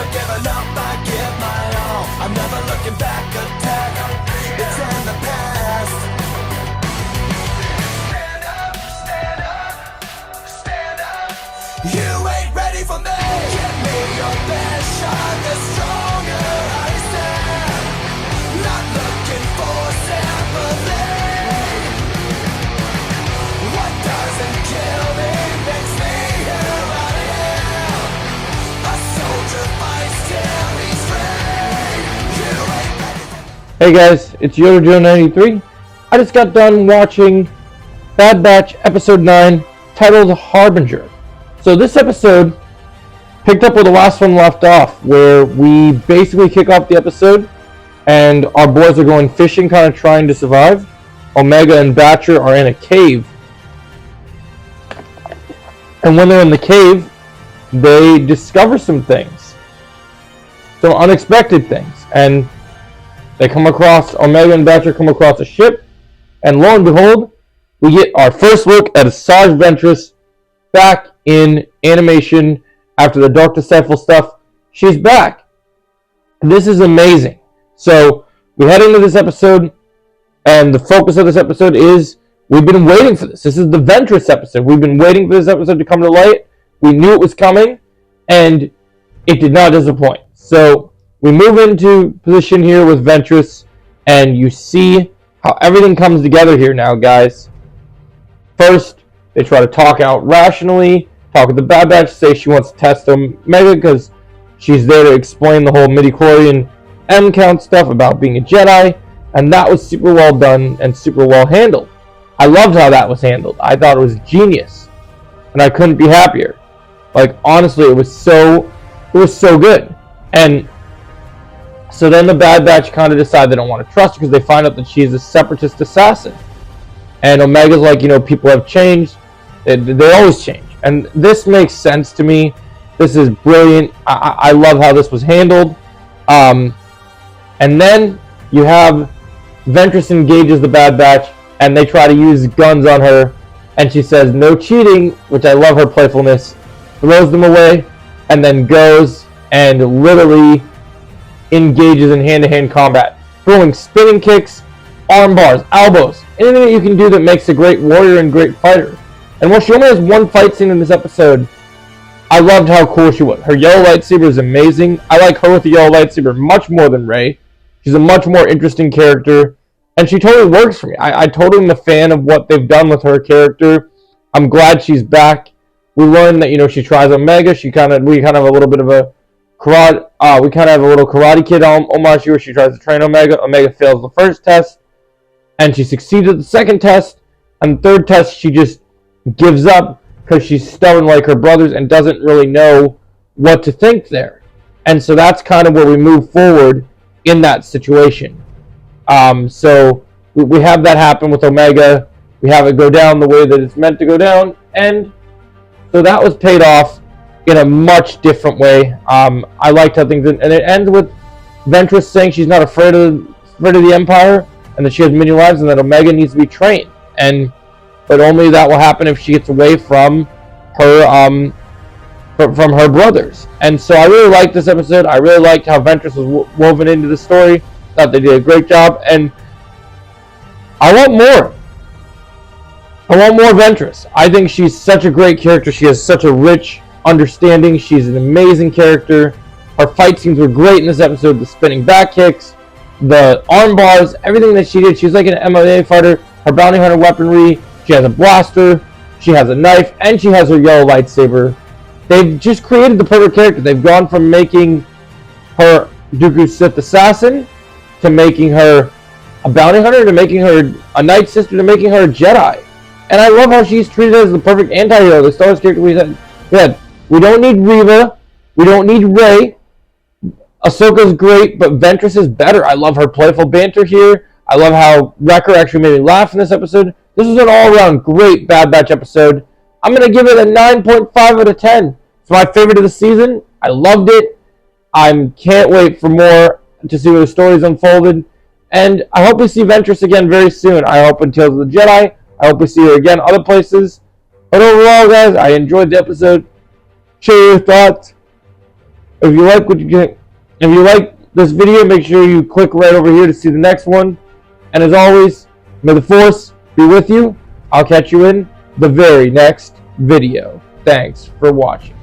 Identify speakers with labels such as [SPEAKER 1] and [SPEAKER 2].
[SPEAKER 1] never given up, I give my all. I'm never looking back, attack, it's in the past. Stand up, stand up, stand up. You ain't ready for me. Give me your best shot, the stronger I stand. Not looking for sympathy. What doesn't kill me makes me who I am. A soldier fights till he's free. You ain't ready for me.
[SPEAKER 2] Hey guys, it's YodaJoe93. I just got done watching Bad Batch Episode 9, titled Harbinger. So this episode picked up where the last one left off, where we basically kick off the episode and our boys are going fishing, kind of trying to survive. Omega and Batcher are in a cave. And when they're in the cave, they discover some things. Some unexpected things. And they come across, Omega and Batcher come across a ship, and lo and behold, we get our first look at Asajj Ventress back in animation after the Dark Disciple stuff. She's back. This is amazing. So we head into this episode, and the focus of this episode is we've been waiting for this. This is the Ventress episode. We've been waiting for this episode to come to light. We knew it was coming, and it did not disappoint. So we move into position here with Ventress, and you see how everything comes together here now, guys. First, they try to talk out rationally, talk with the Bad Batch, say she wants to test Omega because she's there to explain the whole midichlorian M-count stuff about being a Jedi, and that was super well done and super well handled. I loved how that was handled. I thought it was genius, and I couldn't be happier. Like, honestly, it was so good. And so then the Bad Batch kind of decide they don't want to trust her because they find out that she's a separatist assassin. And Omega's like, people have changed. They always change. And this makes sense to me. This is brilliant. I love how this was handled. And then you have Ventress engages the Bad Batch, and they try to use guns on her, and she says no cheating, which I love her playfulness, throws them away, and then goes and literally engages in hand-to-hand combat, throwing spinning kicks, arm bars, elbows, anything that you can do that makes a great warrior and great fighter. And while she only has one fight scene in this episode, I loved how cool she was. Her yellow lightsaber is amazing. I like her with the yellow lightsaber much more than Rey. She's a much more interesting character, and she totally works for me. I totally am a fan of what they've done with her character. I'm glad she's back. We learned that she tries Omega. We kind of have a little bit of a karate. We kind of have a little Karate Kid homage where she tries to train Omega. Omega fails the first test, and she succeeds at the second test, and the third test she just gives up because she's stubborn like her brothers and doesn't really know what to think there. And so that's kind of where we move forward in that situation. So we have that happen with Omega. We have it go down the way that it's meant to go down, and so that was paid off in a much different way. I liked how things, and it ends with Ventress saying she's not afraid of the Empire, and that she has many lives, and that Omega needs to be trained, but only that will happen if she gets away from her from her brothers. And so I really liked this episode. I really liked how Ventress was woven into the story. Thought they did a great job, and I want more. I want more Ventress. I think she's such a great character. She has such a rich understanding. She's an amazing character. Her fight scenes were great in this episode. The spinning back kicks, the arm bars, everything that she did. She's like an MMA fighter. Her bounty hunter weaponry. She has a blaster. She has a knife, and she has her yellow lightsaber. They've just created the perfect character. They've gone from making her Dooku's Sith assassin to making her a bounty hunter, to making her a Night Sister, to making her a Jedi. And I love how she's treated as the perfect anti-hero, the Star Wars character we had. We don't need Reva. We don't need Rey. Ahsoka's great, but Ventress is better. I love her playful banter here. I love how Wrecker actually made me laugh in this episode. This is an all-around great Bad Batch episode. I'm going to give it a 9.5 out of 10. It's my favorite of the season. I loved it. I can't wait for more to see where the story's unfolded. And I hope we see Ventress again very soon. I hope in Tales of the Jedi. I hope we see her again other places. But overall, guys, I enjoyed the episode. Share your thoughts. If you like this video, make sure you click right over here to see the next one. And as always, may the Force be with you. I'll catch you in the very next video. Thanks for watching.